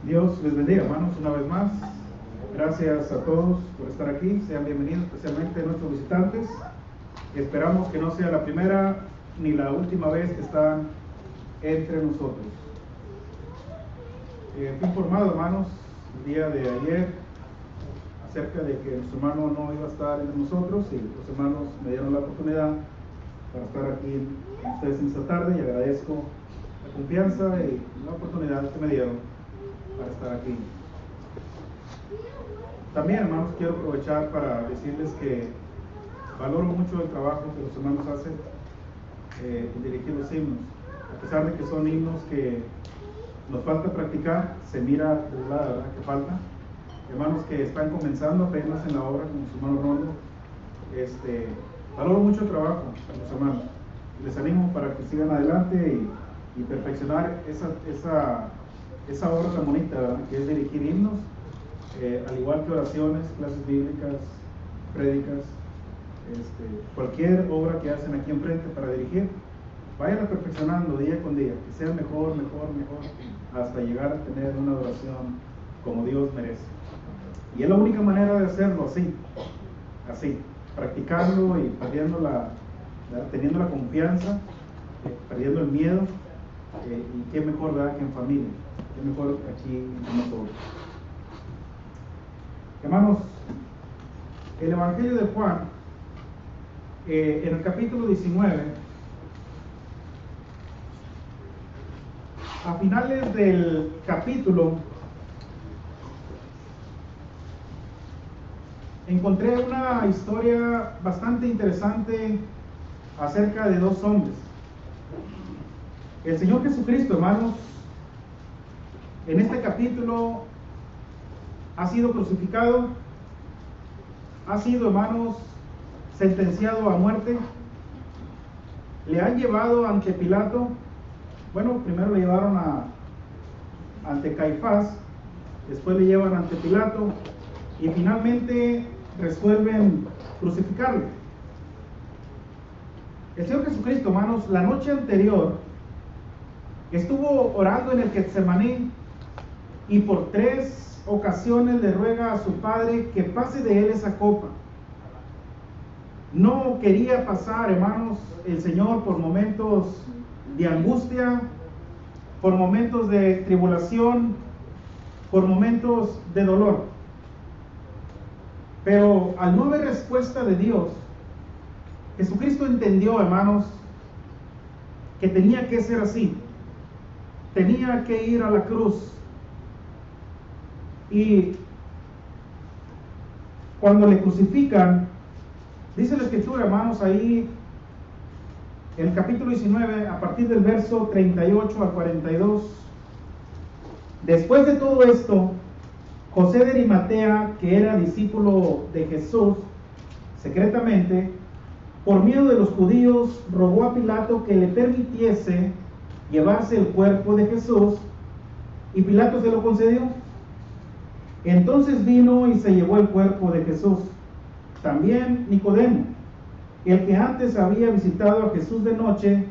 Dios les bendiga, hermanos, una vez más. Gracias a todos por estar aquí. Sean bienvenidos, especialmente nuestros visitantes. Esperamos que no sea la primera ni la última vez que están entre nosotros. Fui informado, hermanos, el día de ayer acerca de que nuestro hermano no iba a estar entre nosotros, y los hermanos me dieron la oportunidad para estar aquí con ustedes en esta tarde, y agradezco la confianza y la oportunidad que me dieron para estar aquí. También, hermanos, quiero aprovechar para decirles que valoro mucho el trabajo que los hermanos hacen en dirigir los himnos. A pesar de que son himnos que nos falta practicar, se mira de la verdad que falta. Hermanos que están comenzando apenas en la obra, como su hermano Rolando, valoro mucho el trabajo de los hermanos. Les animo para que sigan adelante y perfeccionar esa obra tan bonita, ¿verdad?, que es dirigir himnos, al igual que oraciones, clases bíblicas, prédicas, cualquier obra que hacen aquí enfrente para dirigir, vayan perfeccionando día con día, que sea mejor, hasta llegar a tener una adoración como Dios merece. Y es la única manera de hacerlo así, practicando y teniendo la confianza, perdiendo el miedo, y qué mejor, ¿verdad?, que en familia, qué mejor aquí entre nosotros. Hermanos, el Evangelio de Juan, en el capítulo 19, a finales del capítulo, encontré una historia bastante interesante acerca de dos hombres. El Señor Jesucristo, hermanos, en este capítulo ha sido crucificado, ha sido, hermanos, sentenciado a muerte. Le han llevado ante Pilato. Bueno, primero le llevaron ante Caifás, después le llevan ante Pilato, y finalmente resuelven crucificarle. El Señor Jesucristo, hermanos, la noche anterior estuvo orando en el Getsemaní, y por 3 ocasiones le ruega a su Padre que pase de él esa copa. No quería pasar, hermanos, el Señor por momentos de angustia, por momentos de tribulación, por momentos de dolor. Pero al no haber respuesta de Dios, Jesucristo entendió, hermanos, que tenía que ser así. Tenía que ir a la cruz. Y cuando le crucifican, dice la Escritura, hermanos, ahí en el capítulo 19, a partir del verso 38 al 42, después de todo esto, José de Arimatea, que era discípulo de Jesús, secretamente, por miedo de los judíos, rogó a Pilato que le permitiese llevarse el cuerpo de Jesús, y Pilato se lo concedió. Entonces vino y se llevó el cuerpo de Jesús. También Nicodemo, el que antes había visitado a Jesús de noche,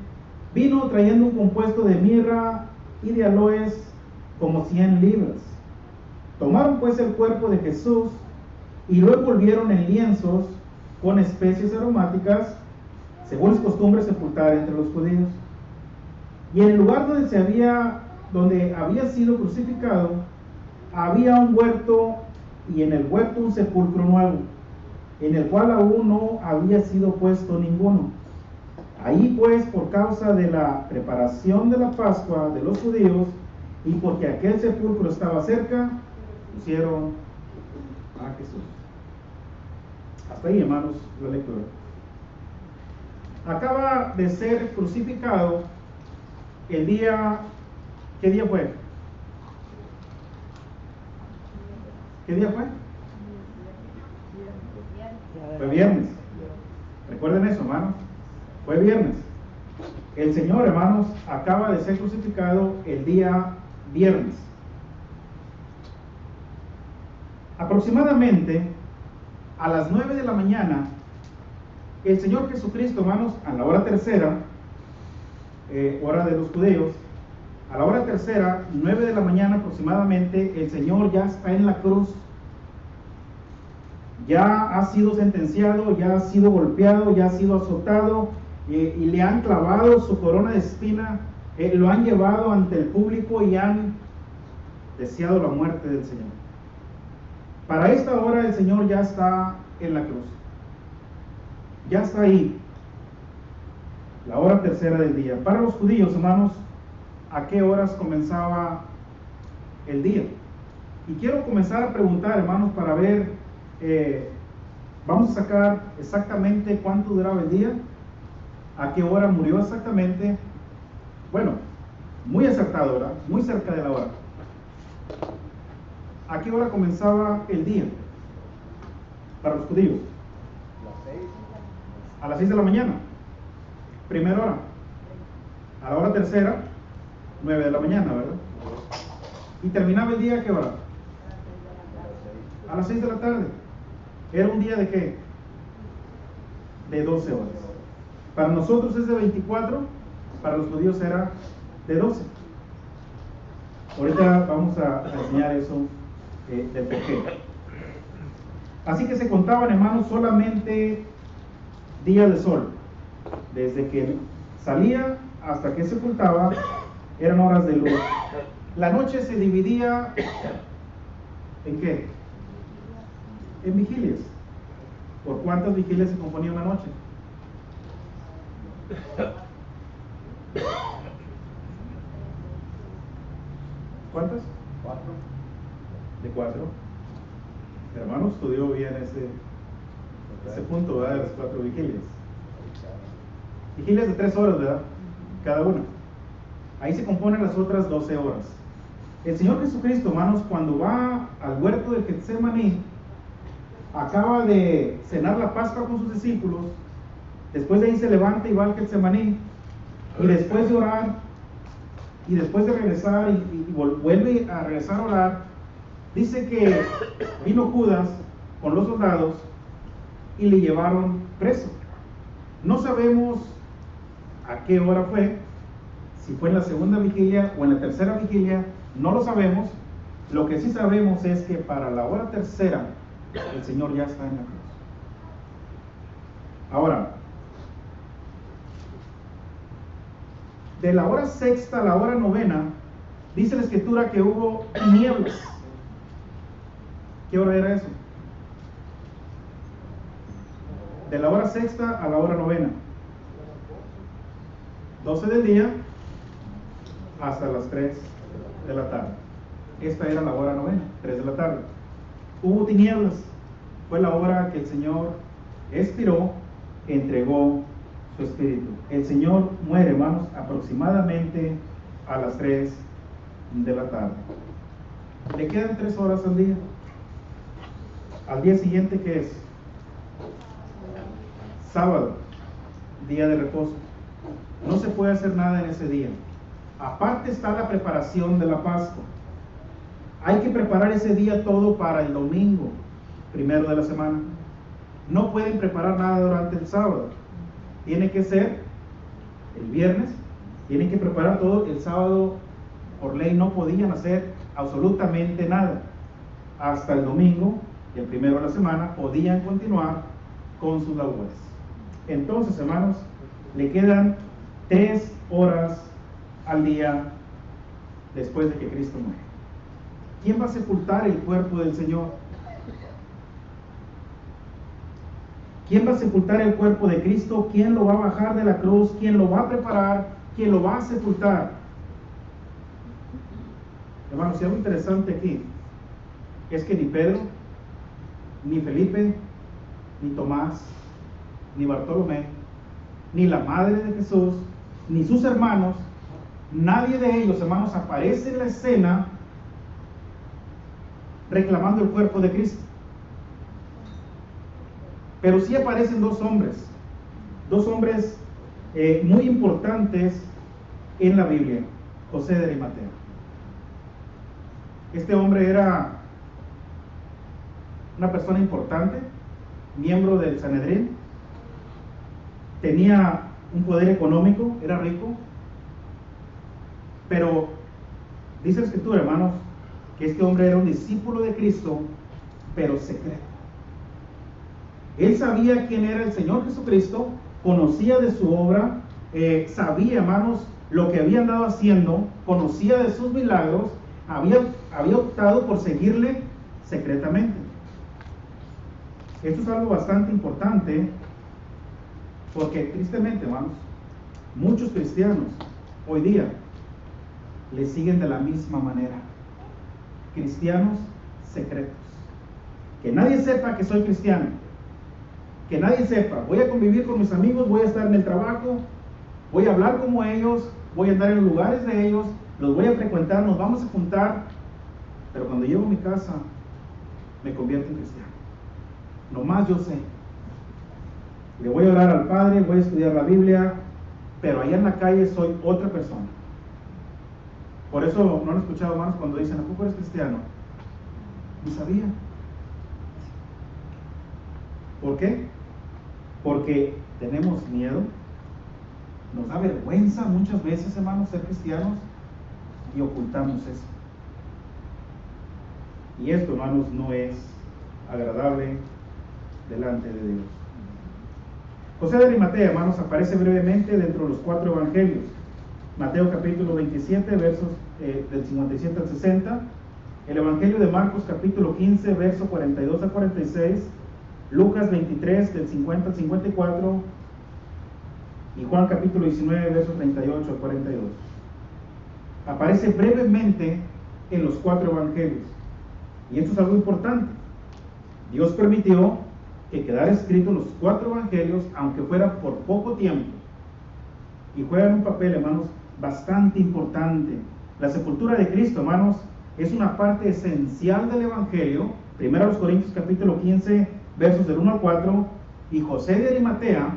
vino trayendo un compuesto de mirra y de aloes, como 100 libras. Tomaron pues el cuerpo de Jesús y lo envolvieron en lienzos con especies aromáticas, según es costumbre sepultar entre los judíos. Y en el lugar donde había sido crucificado, había un huerto, y en el huerto un sepulcro nuevo, en el cual aún no había sido puesto ninguno. Ahí pues, por causa de la preparación de la Pascua de los judíos, y porque aquel sepulcro estaba cerca, pusieron a Jesús. Hasta ahí, hermanos, la lectura. Acaba de ser crucificado el día, ¿qué día fue? ¿Qué día fue? Fue viernes. Recuerden eso, hermanos. Fue viernes. El Señor, hermanos, acaba de ser crucificado el día viernes. Aproximadamente a las 9 de la mañana, El Señor Jesucristo, hermanos, a la hora tercera, hora de los judíos, a la hora tercera, 9 de la mañana aproximadamente, el Señor ya está en la cruz, ya ha sido sentenciado, ya ha sido golpeado, ya ha sido azotado, y le han clavado su corona de espina, lo han llevado ante el público y han deseado la muerte del Señor. Para esta hora el Señor ya está en la cruz, ya está ahí, la hora tercera del día. Para los judíos, hermanos, ¿a qué horas comenzaba el día? Y quiero comenzar a preguntar, hermanos, para ver, vamos a sacar exactamente cuánto duraba el día, a qué hora murió exactamente. Bueno, muy acertado, ¿verdad? Muy cerca de la hora. ¿A qué hora comenzaba el día para los judíos? A las 6 de la mañana, primera hora. A la hora tercera, 9 de la mañana, ¿verdad? ¿Y terminaba el día a qué hora? A las 6 de la tarde. ¿Era un día de qué? De 12 horas. Para nosotros es de 24, para los judíos era de 12. Ahorita vamos a enseñar eso del porqué. Así que se contaban, hermanos, solamente días de sol. Desde que salía hasta que se ocultaba, eran horas de luz. La noche se dividía ¿en qué? En vigilias. ¿Por cuántas vigilias se componía una noche? ¿Cuántas? 4. De 4. Hermano, estudió bien ese punto, ¿verdad? De las 4 vigilias. Vigilias de 3 horas, ¿verdad? Cada una. Ahí se componen las otras 12 horas. El Señor Jesucristo, hermanos, cuando va al huerto de Getsemaní, acaba de cenar la Pascua con sus discípulos. Después de ahí se levanta y va al Getsemaní, y después de orar, y después de regresar y vuelve a regresar a orar, dice que vino Judas con los soldados y le llevaron preso. No sabemos a qué hora fue, si fue en la segunda vigilia o en la tercera vigilia, no lo sabemos. Lo que sí sabemos es que para la hora tercera el Señor ya está en la cruz. Ahora, de la hora sexta a la hora novena, dice la Escritura que hubo tinieblas. ¿Qué hora era eso? De la hora sexta a la hora novena, 12 del día hasta las 3 de la tarde. Esta era la hora novena, 3 de la tarde. Hubo tinieblas. Fue la hora que el Señor expiró, entregó su espíritu. El Señor muere, hermanos, aproximadamente a las 3 de la tarde. Le quedan 3 horas al día. Al día siguiente, ¿qué es? Sábado, día de reposo. No se puede hacer nada en ese día. Aparte está la preparación de la Pascua. Hay que preparar ese día todo para el domingo, primero de la semana. No pueden preparar nada durante el sábado. Tiene que ser el viernes. Tienen que preparar todo. El sábado, por ley, no podían hacer absolutamente nada. Hasta el domingo, el primero de la semana, podían continuar con sus labores. Entonces, hermanos, le quedan 3 horas al día después de que Cristo muere. ¿Quién va a sepultar el cuerpo del Señor? ¿Quién va a sepultar el cuerpo de Cristo? ¿Quién lo va a bajar de la cruz? ¿Quién lo va a preparar? ¿Quién lo va a sepultar? Hermanos, y algo interesante aquí es que ni Pedro, ni Felipe, ni Tomás, ni Bartolomé, ni la madre de Jesús, ni sus hermanos, nadie de ellos, hermanos, aparece en la escena reclamando el cuerpo de Cristo. Pero sí aparecen 2 hombres muy importantes en la Biblia. José de Arimatea. Este hombre era una persona importante, miembro del Sanedrín, tenía un poder económico, era rico, pero dice la Escritura, hermanos, que este hombre era un discípulo de Cristo, pero secreto. Él sabía quién era el Señor Jesucristo, conocía de su obra, sabía, hermanos, lo que había andado haciendo, conocía de sus milagros, había optado por seguirle secretamente. Esto es algo bastante importante, porque tristemente, hermanos, muchos cristianos hoy día le siguen de la misma manera. Cristianos secretos. Que nadie sepa que soy cristiano. Que nadie sepa. Voy a convivir con mis amigos, voy a estar en el trabajo, voy a hablar como ellos, voy a andar en los lugares de ellos, los voy a frecuentar, nos vamos a juntar, pero cuando llego a mi casa me convierto en cristiano. Nomás yo sé. Le voy a orar al Padre, voy a estudiar la Biblia, pero allá en la calle soy otra persona. Por eso no han escuchado, hermanos, cuando dicen, ¿a poco eres cristiano? Ni sabía. ¿Por qué? Porque tenemos miedo, nos da vergüenza muchas veces, hermanos, ser cristianos, y ocultamos eso. Y esto, hermanos, no es agradable delante de Dios. José de Arimatea, hermanos, aparece brevemente dentro de los 4 evangelios. Mateo capítulo 27, versos del 57 al 60. El evangelio de Marcos capítulo 15, verso 42 a 46. Lucas 23, del 50 al 54. Y Juan capítulo 19, versos 38 al 42. Aparece brevemente en los 4 evangelios. Y esto es algo importante. Dios permitió que quedara escrito en los 4 evangelios, aunque fuera por poco tiempo, y juegan un papel, hermanos, bastante importante. La sepultura de Cristo, hermanos, es una parte esencial del evangelio. Primero a los Corintios capítulo 15, versos del 1 al 4, y José de Arimatea,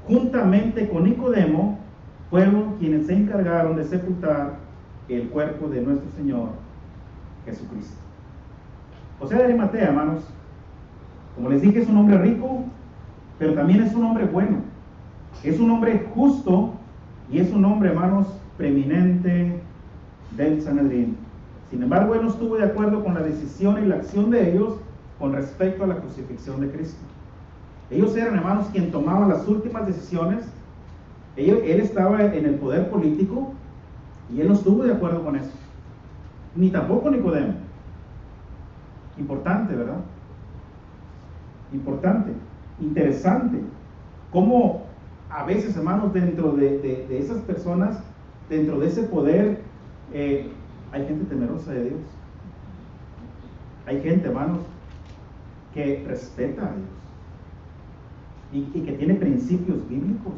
juntamente con Nicodemo, fueron quienes se encargaron de sepultar el cuerpo de nuestro Señor Jesucristo. José de Arimatea, hermanos, como les dije, es un hombre rico, pero también es un hombre bueno. Es un hombre justo y es un hombre, hermanos, preeminente del Sanedrín. Sin embargo, él no estuvo de acuerdo con la decisión y la acción de ellos con respecto a la crucifixión de Cristo. Ellos eran, hermanos, quien tomaban las últimas decisiones. Él estaba en el poder político y él no estuvo de acuerdo con eso. Ni tampoco Nicodemo. Importante, ¿verdad? Importante, interesante, cómo a veces, hermanos, dentro de esas personas, dentro de ese poder, hay gente temerosa de Dios. Hay gente, hermanos, que respeta a Dios y que tiene principios bíblicos.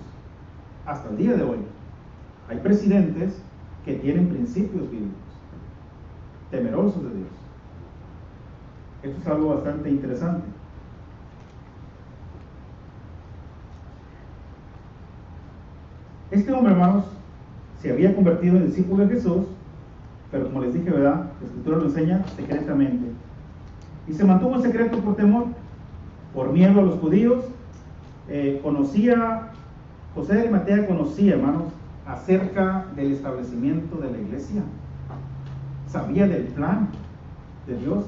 Hasta el día de hoy hay presidentes que tienen principios bíblicos, temerosos de Dios. Esto es algo bastante interesante. Este hombre, hermanos, se había convertido en discípulo de Jesús, pero como les dije, ¿verdad? La Escritura lo enseña secretamente. Y se mantuvo en secreto por temor, por miedo a los judíos. José de Arimatea conocía, hermanos, acerca del establecimiento de la iglesia. Sabía del plan de Dios.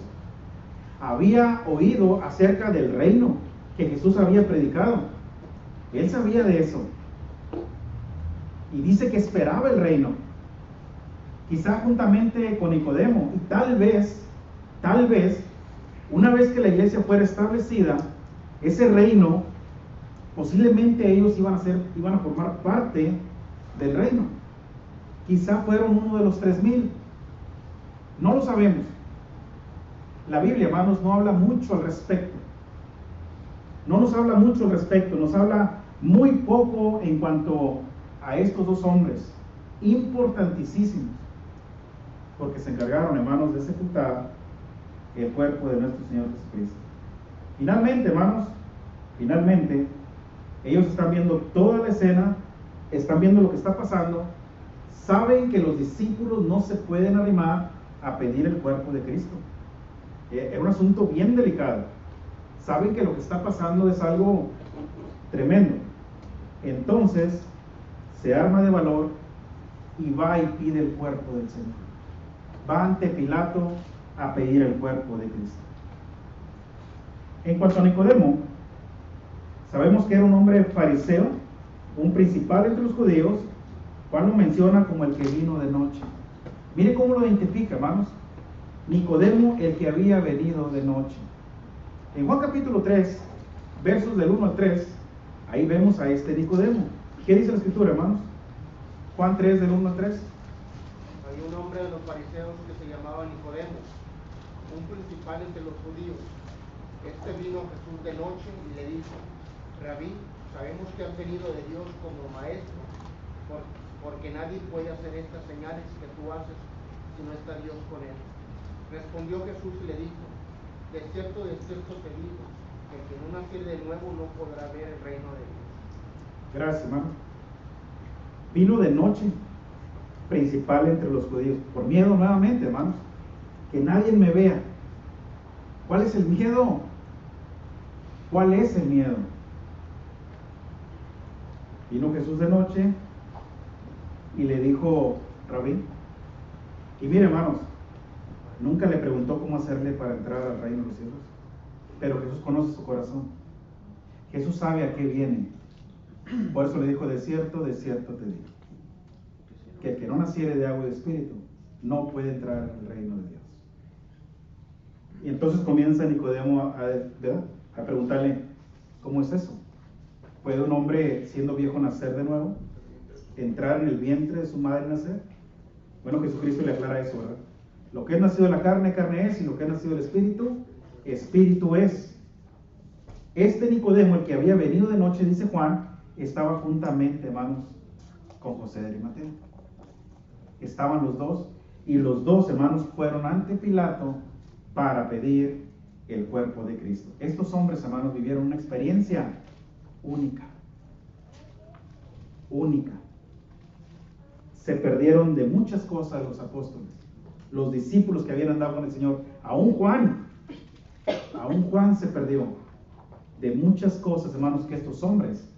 Había oído acerca del reino que Jesús había predicado. Él sabía de eso. Y dice que esperaba el reino, quizá juntamente con Nicodemo, y tal vez, una vez que la iglesia fuera establecida, ese reino, posiblemente ellos iban a formar parte del reino. Quizá fueron uno de los 3,000, no lo sabemos. La Biblia, hermanos, no habla mucho al respecto. No nos habla mucho al respecto, nos habla muy poco en cuanto a estos 2 hombres importantísimos, porque se encargaron, hermanos, de sepultar el cuerpo de nuestro Señor Jesucristo. Finalmente, hermanos, ellos están viendo toda la escena, están viendo lo que está pasando, saben que los discípulos no se pueden arrimar a pedir el cuerpo de Cristo. Era un asunto bien delicado. Saben que lo que está pasando es algo tremendo. Entonces se arma de valor y va y pide el cuerpo del Señor. Va ante Pilato a pedir el cuerpo de Cristo. En cuanto a Nicodemo, sabemos que era un hombre fariseo, un principal entre los judíos. Juan lo menciona como el que vino de noche. Mire cómo lo identifica, hermanos. Nicodemo, el que había venido de noche. En Juan capítulo 3, versos del 1 al 3, ahí vemos a este Nicodemo. ¿Qué dice la escritura, hermanos? Juan 3, del 1 al 3. Había un hombre de los fariseos que se llamaba Nicodemo, un principal entre los judíos. Este vino a Jesús de noche y le dijo: Rabí, sabemos que has venido de Dios como maestro, porque nadie puede hacer estas señales que tú haces si no está Dios con él. Respondió Jesús y le dijo: de cierto te digo, que el que no naciere de nuevo no podrá ver el reino de Dios. Gracias, hermano. Vino de noche, principal entre los judíos, por miedo nuevamente, hermanos, que nadie me vea. ¿Cuál es el miedo? ¿Cuál es el miedo? Vino Jesús de noche y le dijo: Rabí. Y mire, hermanos, nunca le preguntó cómo hacerle para entrar al reino de los cielos, pero Jesús conoce su corazón. Jesús sabe a qué viene. Por eso le dijo: de cierto te digo, que el que no naciere de agua y de espíritu no puede entrar en el reino de Dios. Y entonces comienza Nicodemo a preguntarle: ¿cómo es eso? ¿Puede un hombre siendo viejo nacer de nuevo? ¿Entrar en el vientre de su madre y nacer? Bueno, Jesucristo le aclara eso, ¿verdad? Lo que es nacido de la carne, carne es, y lo que es nacido del espíritu, espíritu es. Este Nicodemo, el que había venido de noche, dice Juan, estaba juntamente, hermanos, con José de Arimatea. Estaban los dos, y los dos, hermanos, fueron ante Pilato para pedir el cuerpo de Cristo. Estos hombres, hermanos, vivieron una experiencia única. Única. Se perdieron de muchas cosas los apóstoles, los discípulos que habían andado con el Señor. Aún Juan se perdió de muchas cosas, hermanos, que estos hombres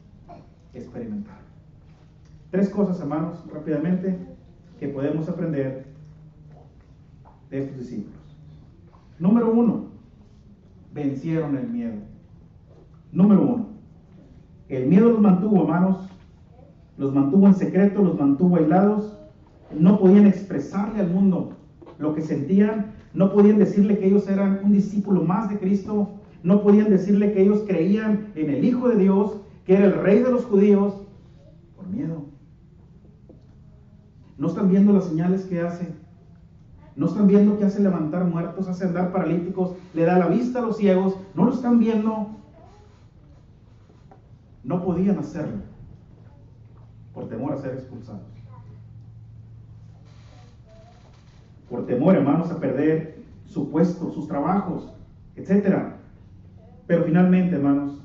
experimentaron. Tres cosas, hermanos, rápidamente, que podemos aprender de estos discípulos. Número 1, vencieron el miedo. Número 1, el miedo los mantuvo, hermanos, los mantuvo en secreto, los mantuvo aislados. No podían expresarle al mundo lo que sentían, no podían decirle que ellos eran un discípulo más de Cristo, no podían decirle que ellos creían en el Hijo de Dios, que era el Rey de los judíos, por miedo. No están viendo las señales que hace, no están viendo que hace levantar muertos, hace andar paralíticos, le da la vista a los ciegos, no lo están viendo. No podían hacerlo por temor a ser expulsados. Por temor, hermanos, a perder su puesto, sus trabajos, etc. Pero finalmente, hermanos,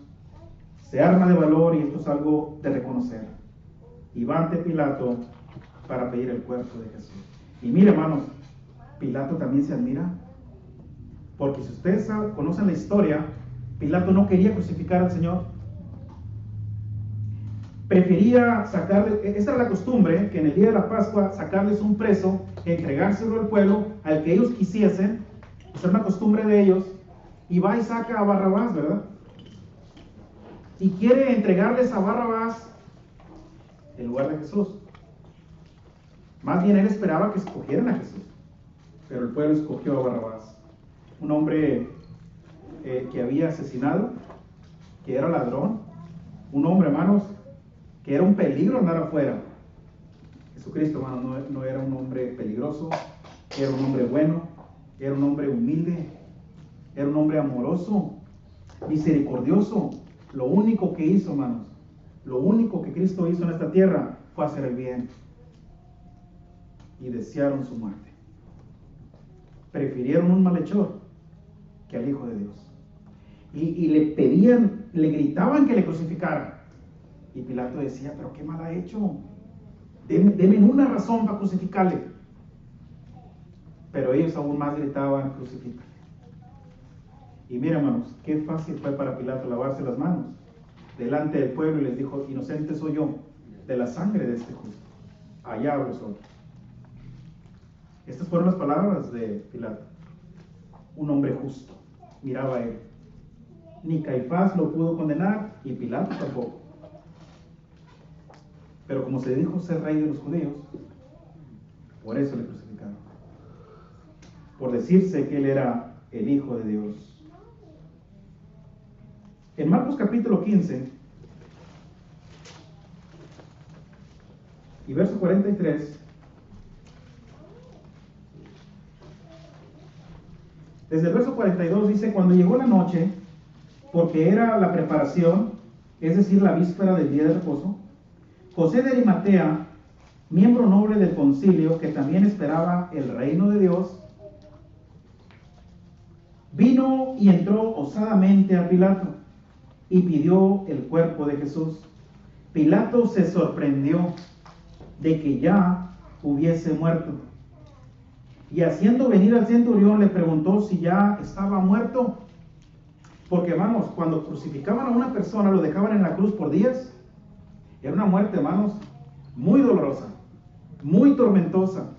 se arma de valor, y esto es algo de reconocer, y va ante Pilato para pedir el cuerpo de Jesús. Y mire, hermanos, Pilato también se admira, porque si ustedes conocen la historia, Pilato no quería crucificar al Señor. Prefería sacarle, esa era la costumbre, que en el día de la Pascua sacarles un preso, entregárselo al pueblo, al que ellos quisiesen. Esa era una costumbre de ellos. Y va y saca a Barrabás, ¿verdad? Y quiere entregarles a Barrabás en lugar de Jesús. Más bien él esperaba que escogieran a Jesús, pero el pueblo escogió a Barrabás, un hombre que había asesinado, que era ladrón, un hombre, hermanos, que era un peligro andar afuera. Jesucristo, hermano, no era un hombre peligroso, era un hombre bueno, era un hombre humilde, era un hombre amoroso, misericordioso. Lo único que hizo, hermanos, lo único que Cristo hizo en esta tierra fue hacer el bien, y desearon su muerte. Prefirieron un malhechor que al Hijo de Dios, y le pedían, le gritaban que le crucificaran. Y Pilato decía: pero qué mal ha hecho, denme una razón para crucificarle. Pero ellos aún más gritaban: crucifícale. Y mira, hermanos, qué fácil fue para Pilato lavarse las manos delante del pueblo y les dijo: inocente soy yo de la sangre de este justo, allá vosotros. Estas fueron las palabras de Pilato. Un hombre justo, miraba a él. Ni Caifás lo pudo condenar y Pilato tampoco. Pero como se dijo ser rey de los judíos, por eso le crucificaron, por decirse que él era el Hijo de Dios. En Marcos capítulo 15 y verso 43, desde el verso 42 dice: cuando llegó la noche, porque era la preparación, es decir, la víspera del día de reposo, José de Arimatea, miembro noble del concilio, que también esperaba el reino de Dios, vino y entró osadamente a Pilato y pidió el cuerpo de Jesús. Pilato se sorprendió de que ya hubiese muerto, y haciendo venir al centurión le preguntó si ya estaba muerto. Porque, hermanos, cuando crucificaban a una persona, lo dejaban en la cruz por días. Era una muerte, hermanos, muy dolorosa, muy tormentosa.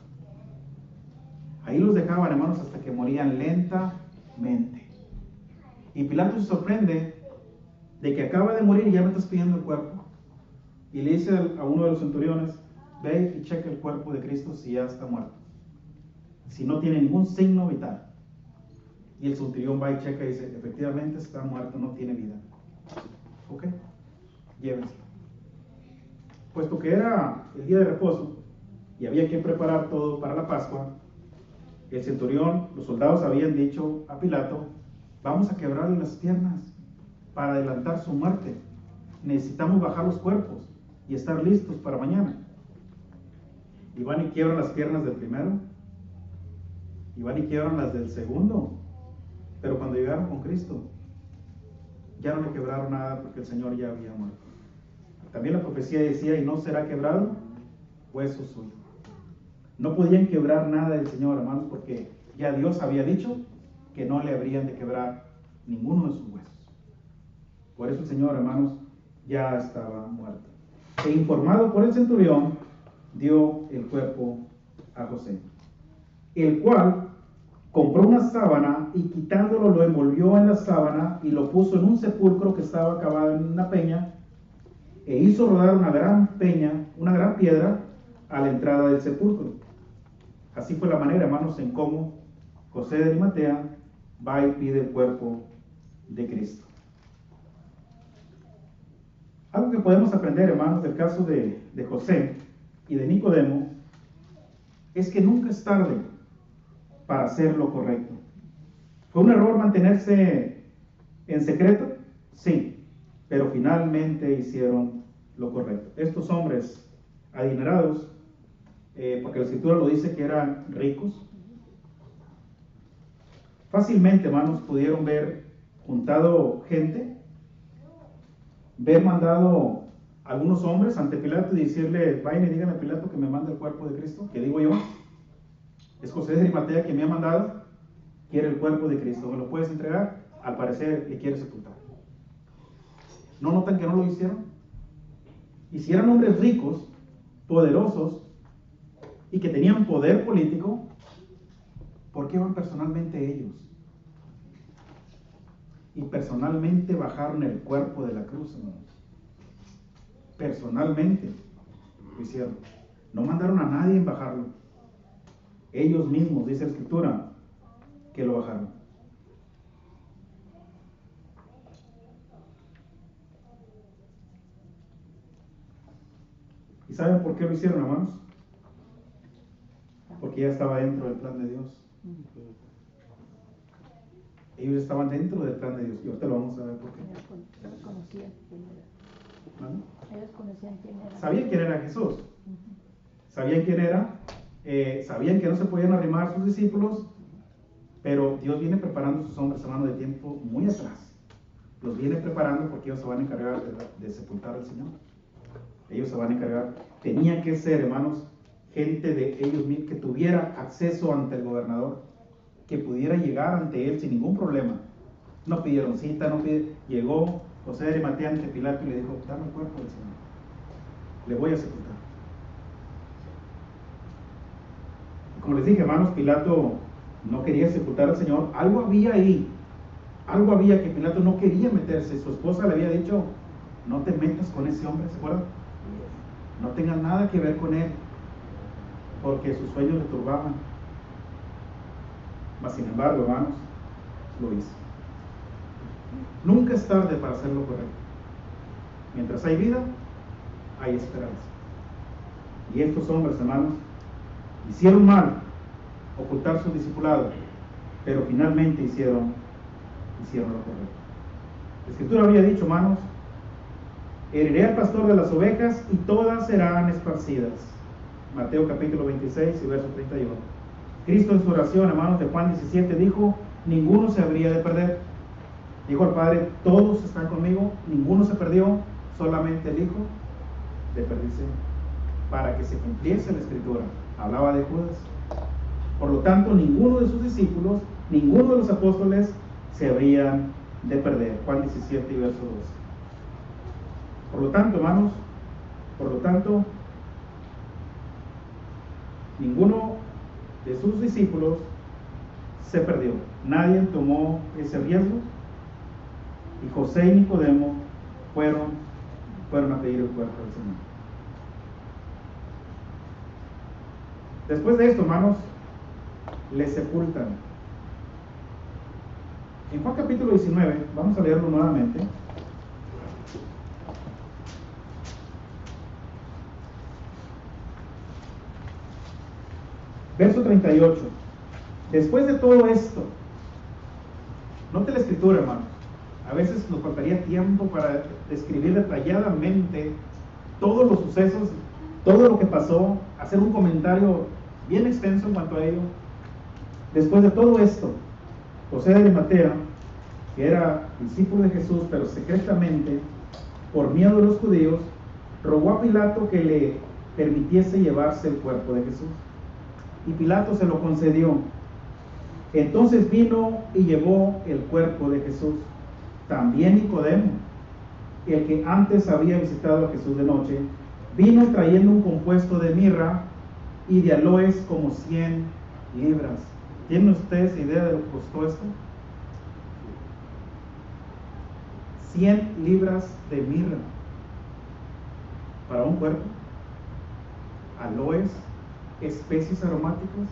Ahí los dejaban, hermanos, hasta que morían lentamente. Y Pilato se sorprende de que acaba de morir y ya me estás pidiendo el cuerpo. Y le dice a uno de los centuriones: ve y checa el cuerpo de Cristo si ya está muerto, si no tiene ningún signo vital. Y el centurión va y checa y dice: efectivamente está muerto, no tiene vida. Ok, llévenselo. Puesto que era el día de reposo y había que preparar todo para la Pascua, el centurión, los soldados habían dicho a Pilato: vamos a quebrarle las piernas para adelantar su muerte. Necesitamos bajar los cuerpos y estar listos para mañana. Y van y quiebran las piernas del primero, y van y quiebran las del segundo. Pero cuando llegaron con Cristo, ya no le quebraron nada, porque el Señor ya había muerto. También la profecía decía: y no será quebrado hueso suyo. No podían quebrar nada del Señor, hermanos, porque ya Dios había dicho que no le habrían de quebrar ninguno de sus huesos. Por eso el Señor, hermanos, ya estaba muerto. E informado por el centurión, dio el cuerpo a José, el cual compró una sábana y quitándolo lo envolvió en la sábana y lo puso en un sepulcro que estaba cavado en una peña, e hizo rodar una gran piedra a la entrada del sepulcro. Así fue la manera, hermanos, en cómo José de Arimatea va y pide el cuerpo de Cristo. Algo que podemos aprender, hermanos, del caso de José y de Nicodemo, es que nunca es tarde para hacer lo correcto. ¿Fue un error mantenerse en secreto? Sí, pero finalmente hicieron lo correcto. Estos hombres adinerados, porque la Escritura lo dice que eran ricos, fácilmente, hermanos, pudieron ver juntado gente, ver mandado a algunos hombres ante Pilato y decirle: vayan y díganle a Pilato que me manda el cuerpo de Cristo. ¿Qué digo yo? Es José de Arimatea que me ha mandado, quiere el cuerpo de Cristo, ¿me lo puedes entregar? Al parecer le quiere sepultar. ¿No notan que no lo hicieron? Y si eran hombres ricos, poderosos y que tenían poder político, ¿por qué van personalmente ellos? Y personalmente bajaron el cuerpo de la cruz, hermanos. Personalmente lo hicieron. No mandaron a nadie en bajarlo. Ellos mismos, dice la Escritura, que lo bajaron. ¿Y saben por qué lo hicieron, hermanos? Porque ya estaba dentro del plan de Dios. Ellos estaban dentro del plan de Dios. Y ahorita lo vamos a ver por qué. Ellos conocían quién era. ¿Vale? Ellos conocían quién era. Sabían quién era Jesús. Sabían quién era. Sabían que no se podían arrimar a sus discípulos. Pero Dios viene preparando a sus hombres, hermanos, de tiempo muy atrás. Los viene preparando porque ellos se van a encargar de sepultar al Señor. Ellos se van a encargar. Tenía que ser, hermanos, gente de ellos mismos que tuviera acceso ante el gobernador, que pudiera llegar ante él sin ningún problema. No pidieron cita, llegó José de Arimatea ante Pilato y le dijo: dame el cuerpo del Señor, le voy a sepultar. Y como les dije, hermanos, Pilato no quería sepultar al Señor. Algo había ahí, algo había que Pilato no quería meterse. Su esposa le había dicho: no te metas con ese hombre, ¿se acuerdan? No tengas nada que ver con él, porque sus sueños le turbaban. Mas sin embargo, hermanos, lo hizo. Nunca es tarde para hacer lo correcto. Mientras hay vida, hay esperanza. Y estos hombres, hermanos, hicieron mal ocultar su discipulado, pero finalmente hicieron lo correcto. La Escritura había dicho, hermanos: heriré al pastor de las ovejas y todas serán esparcidas. Mateo capítulo 26 y verso 31. Cristo en su oración, hermanos, de Juan 17 dijo: ninguno se habría de perder. Dijo al Padre: todos están conmigo, ninguno se perdió, solamente el Hijo de perdición, para que se cumpliese la Escritura. Hablaba de Judas. Por lo tanto, ninguno de sus discípulos, ninguno de los apóstoles se habrían de perder. Juan 17 y verso 12. Por lo tanto, hermanos, ninguno de sus discípulos se perdió. Nadie tomó ese riesgo. Y José y Nicodemo fueron a pedir el cuerpo del Señor. Después de esto, hermanos, le sepultan. En Juan capítulo 19, vamos a leerlo nuevamente. Verso 38. Después de todo esto, note la Escritura, hermanos. A veces nos faltaría tiempo para describir detalladamente todos los sucesos, todo lo que pasó, hacer un comentario bien extenso en cuanto a ello. Después de todo esto, José de Arimatea, que era discípulo de Jesús, pero secretamente, por miedo de los judíos, rogó a Pilato que le permitiese llevarse el cuerpo de Jesús. Y Pilato se lo concedió. Entonces vino y llevó el cuerpo de Jesús. También Nicodemo, el que antes había visitado a Jesús de noche, vino trayendo un compuesto de mirra y de aloes como 100 libras. ¿Tienen ustedes idea de lo que costó esto? 100 libras de mirra para un cuerpo, aloes, especies aromáticas.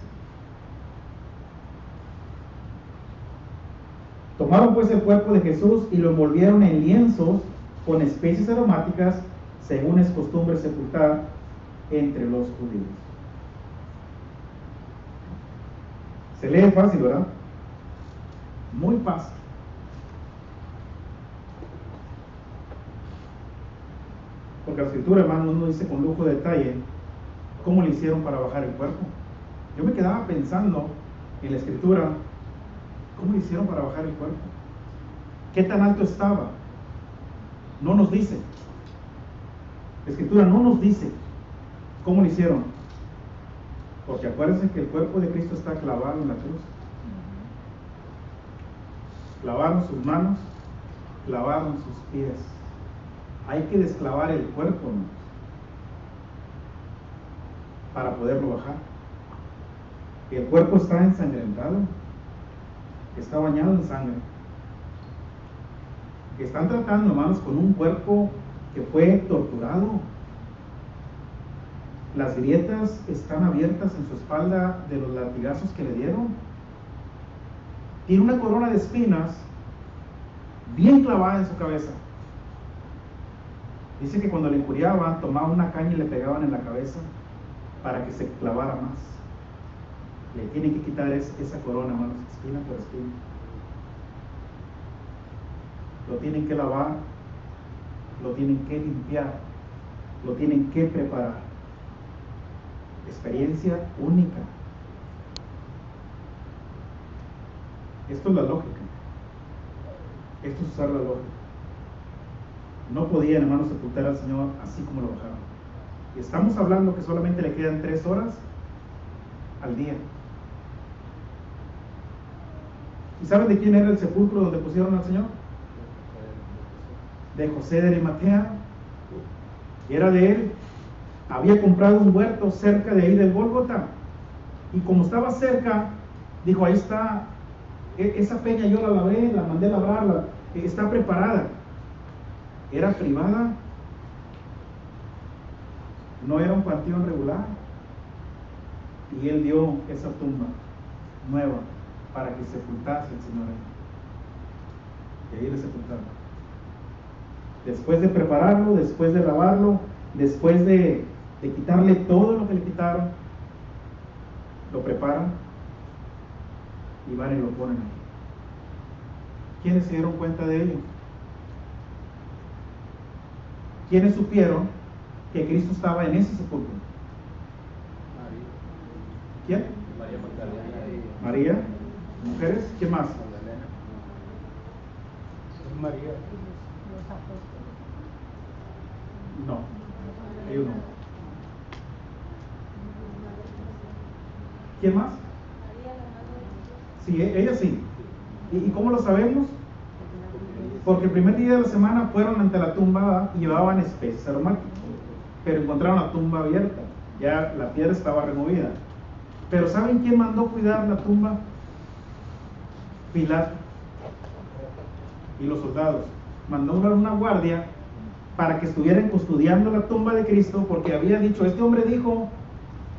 Tomaron pues el cuerpo de Jesús y lo envolvieron en lienzos con especies aromáticas, según es costumbre sepultar entre los judíos. Se lee fácil, ¿verdad? Muy fácil. Porque la Escritura, hermano, no dice con lujo de detalle cómo le hicieron para bajar el cuerpo. Yo me quedaba pensando en la Escritura, ¿cómo le hicieron para bajar el cuerpo? ¿Qué tan alto estaba? No nos dice. La Escritura no nos dice cómo lo hicieron. Porque acuérdense que el cuerpo de Cristo está clavado en la cruz. Clavaron sus manos, clavaron sus pies. Hay que desclavar el cuerpo, ¿no?, para poderlo bajar. El cuerpo está ensangrentado, está bañado en sangre. Están tratando, hermanos, con un cuerpo que fue torturado. Las grietas están abiertas en su espalda de los latigazos que le dieron. Tiene una corona de espinas bien clavada en su cabeza. Dice que cuando le injuriaban, tomaban una caña y le pegaban en la cabeza para que se clavara más. Le tienen que quitar esa corona, hermanos, espina por espina. Lo tienen que lavar, lo tienen que limpiar, lo tienen que preparar. Experiencia única. Esto es la lógica. Esto es usar la lógica. No podían, hermanos, sepultar al Señor así como lo bajaron. Y estamos hablando que solamente le quedan 3 horas al día. ¿Y saben de quién era el sepulcro donde pusieron al Señor? de José de Arimatea, era de él. Había comprado un huerto cerca de ahí del Gólgota, y como estaba cerca, dijo, ahí está, esa peña yo la lavé, la mandé a lavar, está preparada. Era privada, no era un panteón regular, y él dio esa tumba nueva para que sepultase el Señor ahí. Y ahí le sepultaron. Después de prepararlo, después de lavarlo, después de quitarle todo lo que le quitaron, lo preparan y van y lo ponen ahí. ¿Quiénes se dieron cuenta de ello? ¿Quiénes supieron que Cristo estaba en ese sepulcro? ¿Quién? María Magdalena. María, mujeres, ¿quién más? María. Los apóstoles. No, ellos no. ¿Quién más? Sí, ella sí. ¿Y cómo lo sabemos? Porque el primer día de la semana fueron ante la tumba y llevaban especies aromáticas, pero encontraron la tumba abierta, ya la piedra estaba removida. Pero ¿saben quién mandó cuidar la tumba? Pilato y los soldados. Mandó una guardia para que estuvieran custodiando la tumba de Cristo, porque había dicho, este hombre dijo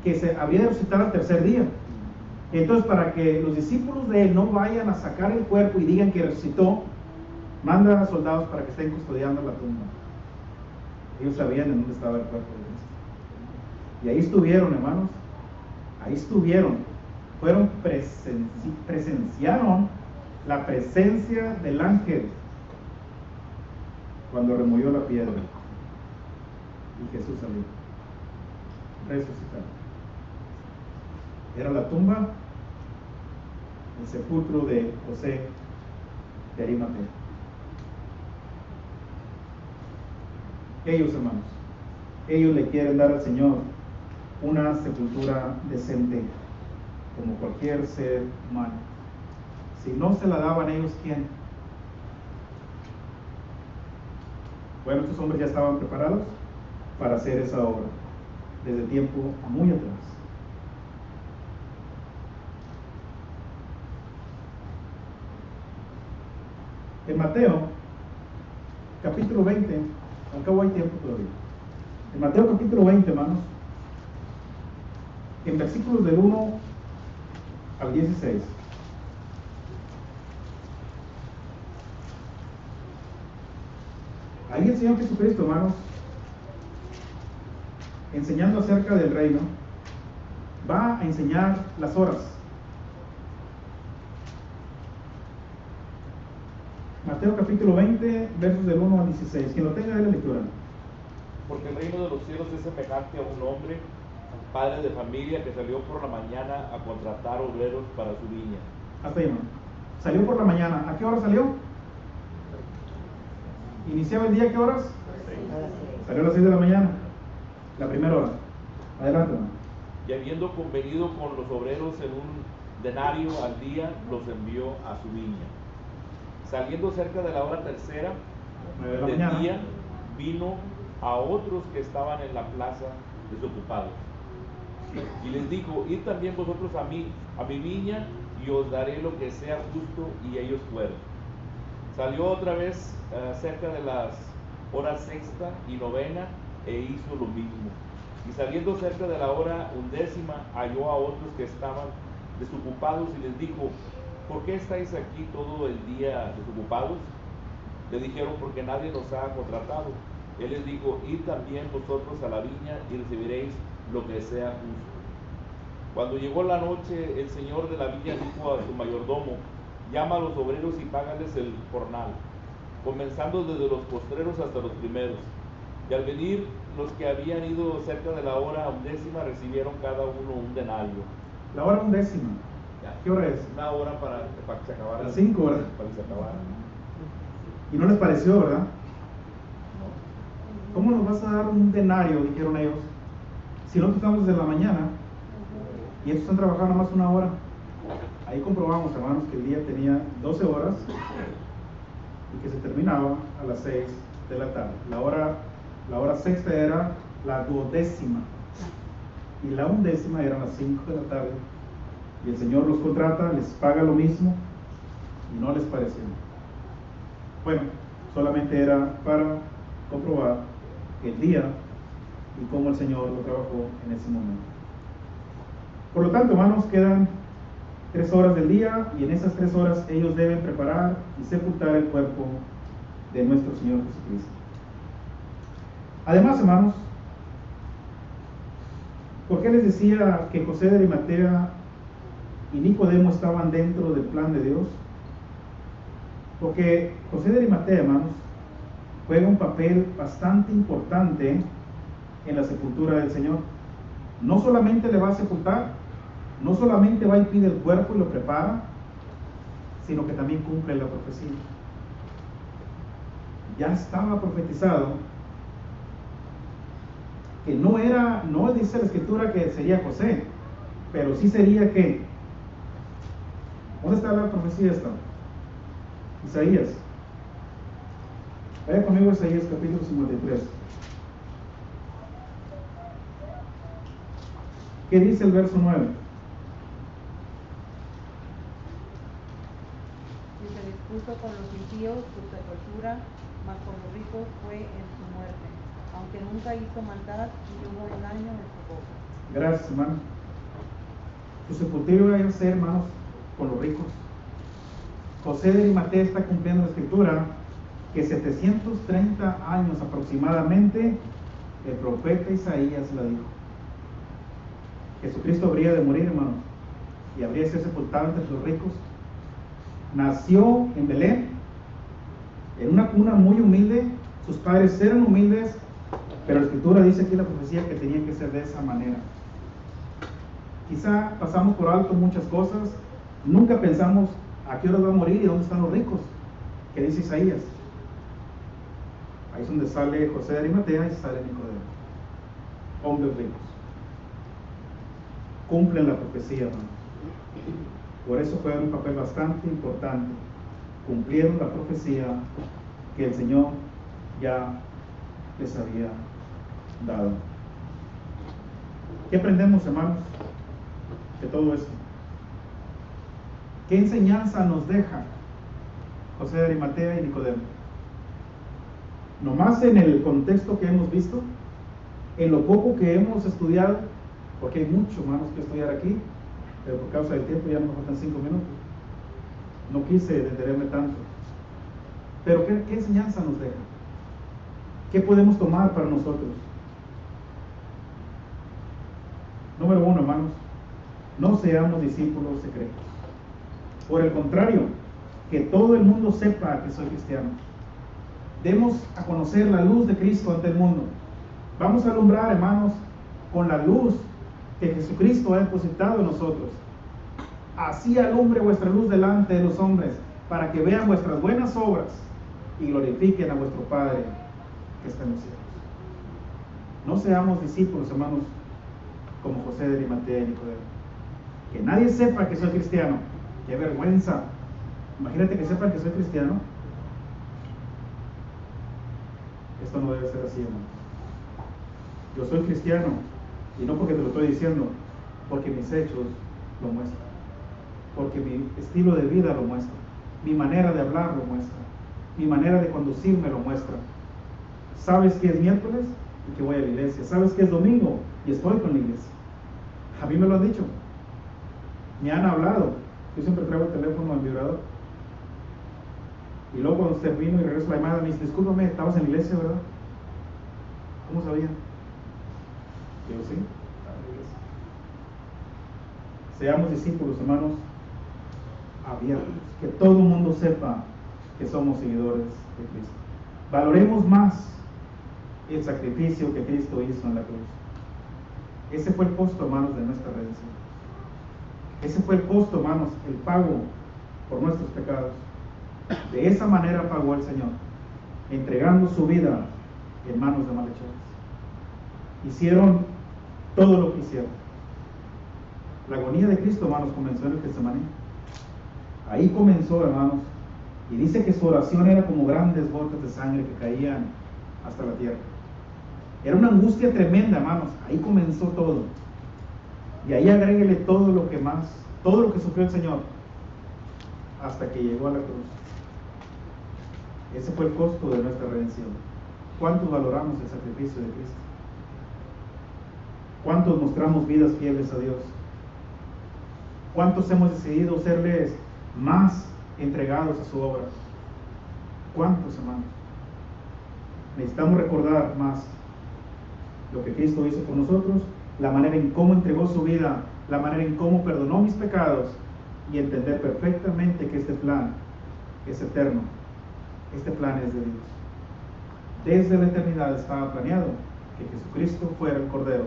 que se había de resucitar al tercer día. Entonces, para que los discípulos de él no vayan a sacar el cuerpo y digan que resucitó, manda a soldados para que estén custodiando la tumba. Ellos sabían en dónde estaba el cuerpo de Cristo. Y ahí estuvieron, hermanos. Ahí estuvieron. Fueron, presenciaron la presencia del ángel cuando removió la piedra. Y Jesús salió resucitado. Era la tumba, el sepulcro de José de Arimatea. Ellos, hermanos, ellos le quieren dar al Señor una sepultura decente, como cualquier ser humano. Si no se la daban ellos, ¿quién? Bueno, estos hombres ya estaban preparados para hacer esa obra desde tiempo muy atrás. En Mateo, capítulo 20, al cabo hay tiempo todavía. En Mateo capítulo 20, hermanos, en versículos del 1 al 16. Ahí el Señor Jesucristo, hermanos, enseñando acerca del reino, va a enseñar las horas. Mateo capítulo 20, versos del 1 al 16. Quien lo tenga, de la lectura. Porque el reino de los cielos es semejante a un hombre, padre de familia, que salió por la mañana a contratar obreros para su viña. Hasta ahí, hermano. Salió por la mañana. ¿A qué hora salió? ¿Iniciaba el día a qué horas? Salió a las 6 de la mañana. La primera hora. Adelante, hermano. Y habiendo convenido con los obreros en un denario al día, los envió a su viña. Saliendo cerca de la hora tercera 9 de la del mañana. día, vino a otros que estaban en la plaza desocupados. Y les dijo, id también vosotros a mi viña, y os daré lo que sea justo. Y ellos fueron. Salió otra vez cerca de las horas sexta y novena, e hizo lo mismo. Y saliendo cerca de la hora 11, halló a otros que estaban desocupados, y les dijo, ¿por qué estáis aquí todo el día desocupados? Le dijeron, porque nadie nos ha contratado. Él les dijo, id también vosotros a la viña y recibiréis lo que sea justo. Cuando llegó la noche, el señor de la viña dijo a su mayordomo, llama a los obreros y págales el jornal, comenzando desde los postreros hasta los primeros. Y al venir los que habían ido cerca de la hora 11, recibieron cada uno un denario. La hora 11. ¿Qué hora es? Una hora para que se acabara. Las 5 horas. Para que se acabara. Y no les pareció, ¿verdad? ¿Cómo nos vas a dar un denario? Dijeron ellos. Si nosotros estamos desde la mañana y estos están trabajando más una hora. Ahí comprobamos, hermanos, que el día tenía 12 horas y que se terminaba a las 6 de la tarde. La hora sexta era la 12ª y la 11ª eran las 5 de la tarde. Y el Señor los contrata, les paga lo mismo y no les pareció. Bueno, solamente era para comprobar el día y cómo el Señor lo trabajó en ese momento. Por lo tanto, hermanos, quedan 3 horas del día y en esas 3 horas ellos deben preparar y sepultar el cuerpo de nuestro Señor Jesucristo. Además, hermanos, ¿por qué les decía que José de Arimatea y Nicodemo estaban dentro del plan de Dios? Porque José de Arimatea, hermanos, juega un papel bastante importante en la sepultura del Señor. No solamente le va a sepultar, no solamente va y pide el cuerpo y lo prepara, sino que también cumple la profecía. Ya estaba profetizado que no dice la Escritura que sería José, pero sí sería que. ¿Dónde está la profecía esta? Isaías. Vaya conmigo a Isaías capítulo 53. ¿Qué dice el verso 9? Y se dispuso con los impíos su sepultura, mas con los ricos fue en su muerte, aunque nunca hizo maldad y hubo engaño en su boca. Gracias, hermano. Su sepultura iba a ser, hermanos, con los ricos. José de Arimatea está cumpliendo la Escritura que 730 años aproximadamente el profeta Isaías la dijo. Jesucristo habría de morir, hermanos, y habría de ser sepultado entre los ricos. Nació en Belén, en una cuna muy humilde. Sus padres eran humildes, pero la Escritura dice aquí la profecía que tenía que ser de esa manera. Quizá pasamos por alto muchas cosas, nunca pensamos a qué hora va a morir y dónde están los ricos, que dice Isaías. Ahí es donde sale José de Arimatea y sale Nicodemo, hombres ricos. Cumplen la profecía, hermanos. Por eso juegan un papel bastante importante. Cumplieron la profecía que el Señor ya les había dado. ¿Qué aprendemos, hermanos, de todo esto? ¿Qué enseñanza nos deja José de Arimatea y Nicodemo? Nomás en el contexto que hemos visto, en lo poco que hemos estudiado, porque hay mucho, hermanos, que estudiar aquí, pero por causa del tiempo ya nos faltan 5 minutos. No quise detenerme tanto. Pero ¿qué enseñanza nos deja? ¿Qué podemos tomar para nosotros? Número 1, hermanos, no seamos discípulos secretos. Por el contrario, que todo el mundo sepa que soy cristiano. Demos a conocer la luz de Cristo ante el mundo. Vamos a alumbrar, hermanos, con la luz que Jesucristo ha depositado en nosotros. Así alumbre vuestra luz delante de los hombres, para que vean vuestras buenas obras y glorifiquen a vuestro Padre que está en los cielos. No seamos discípulos, hermanos, como José de Arimatea y Nicodemo. Que nadie sepa que soy cristiano. ¡Qué vergüenza! Imagínate que sepan que soy cristiano. Esto no debe ser así, hermano. Yo soy cristiano, y no porque te lo estoy diciendo, porque mis hechos lo muestran, porque mi estilo de vida lo muestra, mi manera de hablar lo muestra, mi manera de conducirme lo muestra. ¿Sabes que es miércoles? Y que voy a la iglesia. ¿Sabes que es domingo? Y estoy con la iglesia. A mí me lo han dicho, me han hablado. Yo siempre traigo el teléfono al vibrador, y luego cuando usted vino y regreso la llamada me dice: discúlpame, estabas en la iglesia, ¿verdad? ¿Cómo sabían? Yo sí, estaba en la iglesia. Seamos discípulos, hermanos, abiertos, que todo el mundo sepa que somos seguidores de Cristo. Valoremos más el sacrificio que Cristo hizo en la cruz. Ese fue el costo, hermanos, de nuestra redención. Ese fue el costo, hermanos, el pago por nuestros pecados. De esa manera pagó el Señor, entregando su vida en manos de malhechores. Hicieron todo lo que hicieron. La agonía de Cristo, hermanos, comenzó en el Getsemaní. Ahí comenzó, hermanos, Y dice que su oración era como grandes gotas de sangre que caían hasta la tierra. Era una angustia tremenda, hermanos. Ahí comenzó todo. Y ahí agréguele todo lo que más, todo lo que sufrió el Señor, hasta que llegó a la cruz. Ese fue el costo de nuestra redención. ¿Cuántos valoramos el sacrificio de Cristo? ¿Cuántos mostramos vidas fieles a Dios? ¿Cuántos hemos decidido serles más entregados a su obra? ¿Cuántos, hermanos? Necesitamos recordar más lo que Cristo hizo por nosotros, la manera en cómo entregó su vida, la manera en cómo perdonó mis pecados, y entender perfectamente que este plan es eterno. Este plan es de Dios. Desde la eternidad estaba planeado que Jesucristo fuera el Cordero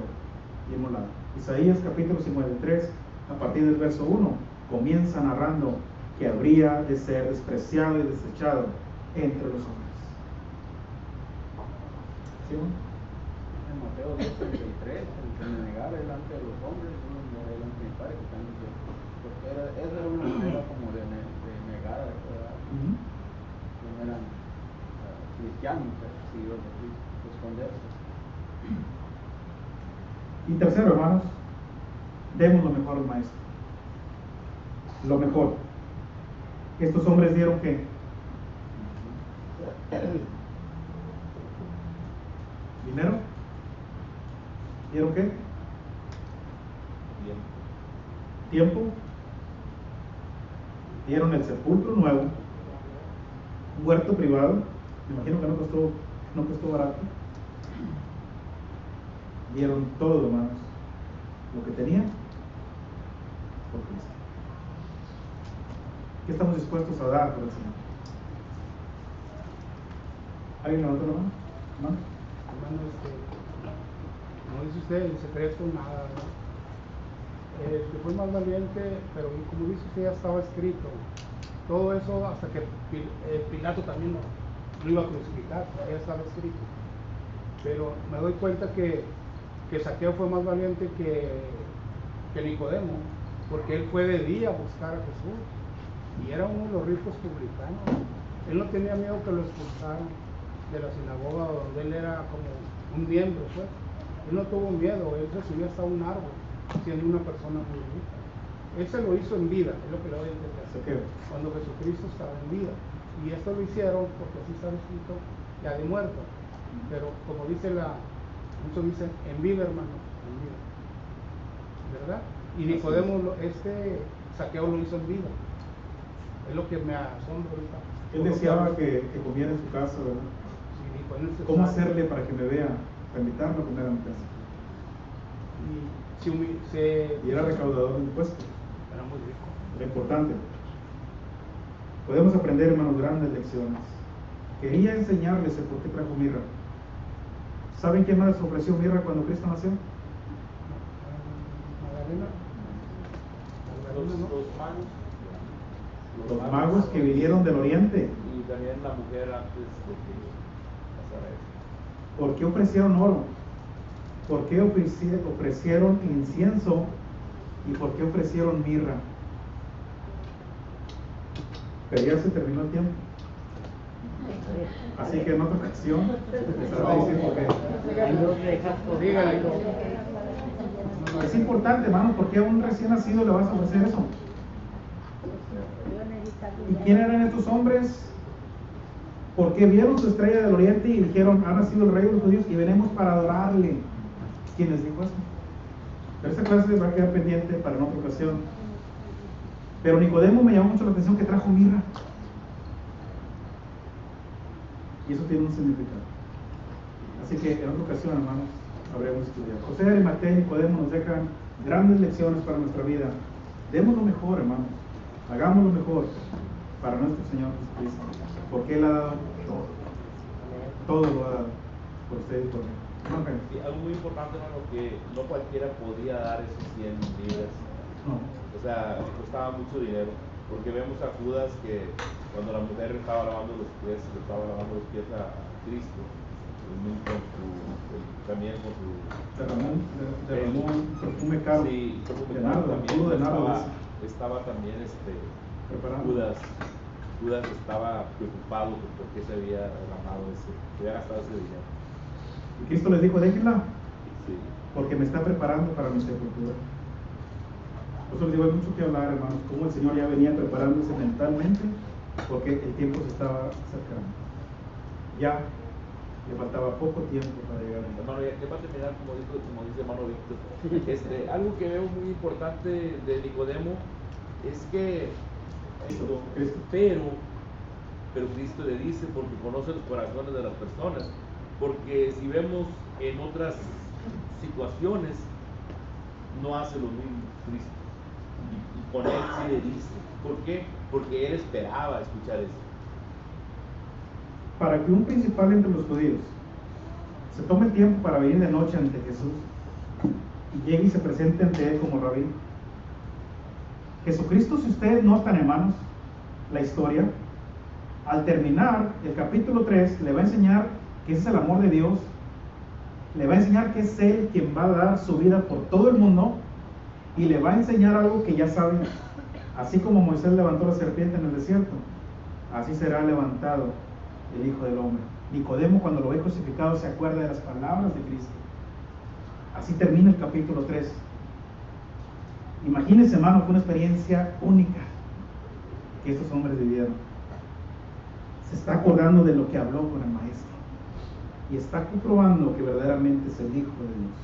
inmolado. Isaías capítulo 53, a partir del verso 1, comienza narrando que habría de ser despreciado y desechado entre los hombres. ¿Sí, bueno? En Mateo 10:33, el que me negara delante de los hombres, yo me negaré delante de mi Padre que está en los cielos. Porque esa era una manera como de negar, ¿verdad? Que no eran cristianos, seguidores de Cristo, de esconderse. Y tercero, hermanos, demos lo mejor al maestro. Lo mejor. Estos hombres dieron ¿qué? ¿Dinero? ¿Dieron qué? ¿Tiempo? Dieron el sepulcro nuevo, un huerto privado, me imagino que no costó barato. Dieron todo, hermanos, lo que tenían por Cristo. ¿Qué estamos dispuestos a dar por el Señor? ¿Alguien levantó la mano? ¿No? Hermano, como dice usted, el secreto nada, ¿no? Que fue más valiente, pero como dice usted, ya estaba escrito. Todo eso hasta que Pilato también lo iba a crucificar, ya estaba escrito. Pero me doy cuenta que Zaqueo fue más valiente que Nicodemo, porque él fue de día a buscar a Jesús y era uno de los ricos publicanos. Él no tenía miedo que lo expulsaran de la sinagoga donde él era como un miembro, pues. Él no tuvo miedo, él se subió hasta un árbol siendo una persona muy rica. Él se lo hizo en vida, es lo que le voy a entender, cuando Jesucristo estaba en vida. Y esto lo hicieron porque así está escrito ya de muerto. Pero como dice muchos dicen en vida, hermano, en vida, ¿verdad? Y Nicodemo, Zaqueo lo hizo en vida. Es lo que me asombra ahorita. Él deseaba que comiera en su casa, ¿verdad? Sí, ¿cómo hacerle para que me vea? Para invitarlo a comer a mi casa. Y era recaudador de impuestos. Era muy rico. Era importante. Podemos aprender, hermanos, grandes lecciones. Quería enseñarles el por qué trajo mirra. ¿Saben quién más les ofreció mirra cuando Cristo nació? Los magos que vinieron del oriente. Y también la mujer antes de que pasara eso. ¿Por qué ofrecieron oro? ¿Por qué ofrecieron incienso? ¿Y por qué ofrecieron mirra? Pero ya se terminó el tiempo. Así que en otra ocasión les voy a decir por qué. Dígale. Es importante, hermano, porque a un recién nacido le vas a ofrecer eso. ¿Y quién eran estos hombres? Porque vieron su estrella del oriente y dijeron, ha nacido el rey de los judíos y venimos para adorarle. ¿Quién les dijo eso? Pero esta clase va a quedar pendiente para en otra ocasión. Pero Nicodemo me llamó mucho la atención que trajo mirra. Y eso tiene un significado. Así que en otra ocasión, hermanos, habremos estudiado. José de Arimatea y Nicodemo nos dejan grandes lecciones para nuestra vida. Demos lo mejor, hermanos. Hagamos lo mejor para nuestro Señor Jesucristo. Porque Él ha dado todo. Todo lo ha dado por usted y por mí. Sí, algo muy importante, hermano, que no cualquiera podía dar esos 100 libras. No. O sea, le costaba mucho dinero. Porque vemos a Judas que cuando la mujer estaba lavando los pies a Cristo, también con su derramó un perfume caro. Sí, de nardo, también de nardo. estaba también preparado. Judas Judas estaba preocupado por qué se había derramado se había gastado ese dinero. Y Cristo les dijo, déjenla, Sí. porque me está preparando para mi sepultura. Por eso les digo, hay mucho que hablar, hermanos, cómo el Señor ya venía preparándose mentalmente, porque el tiempo se estaba acercando. Ya le faltaba poco tiempo para llegar. Hermano, ya para terminar, como dice hermano Víctor, algo que veo muy importante de Nicodemo es que Cristo. pero Cristo le dice porque conoce los corazones de las personas, porque si vemos en otras situaciones no hace lo mismo Cristo y con él sí le dice. ¿Por qué? Porque él esperaba escuchar eso. Para que un principal entre los judíos se tome el tiempo para venir de noche ante Jesús y llegue y se presente ante él como rabí. Jesucristo, si ustedes notan, hermanos, la historia, al terminar el capítulo 3, le va a enseñar que ese es el amor de Dios, le va a enseñar que es Él quien va a dar su vida por todo el mundo y le va a enseñar algo que ya saben. Así como Moisés levantó la serpiente en el desierto, así será levantado el Hijo del Hombre. Nicodemo, cuando lo ve crucificado, se acuerda de las palabras de Cristo. Así termina el capítulo 3. Imagínense, hermano, fue una experiencia única que estos hombres vivieron. Se está acordando de lo que habló con el Maestro y está comprobando que verdaderamente es el Hijo de Dios.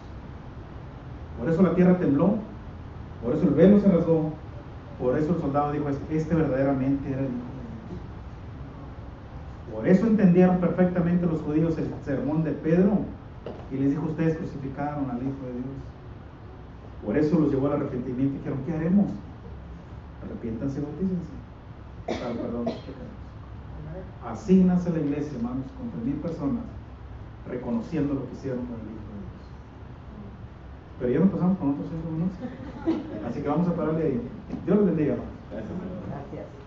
Por eso la tierra tembló, por eso el velo se rasgó, por eso el soldado dijo, este verdaderamente era el Hijo de Dios. Por eso entendieron perfectamente los judíos el sermón de Pedro y les dijo, ustedes crucificaron al Hijo de Dios. Por eso los llevó al arrepentimiento y dijeron, ¿qué haremos? Arrepiéntanse y bautícense para el perdón de los pecados. Así nace la iglesia, hermanos, con 3,000 personas reconociendo lo que hicieron con el Hijo de Dios. Pero ya nos pasamos con otros 5 minutos, así que vamos a pararle ahí. Dios los bendiga, hermanos. Gracias. Gracias.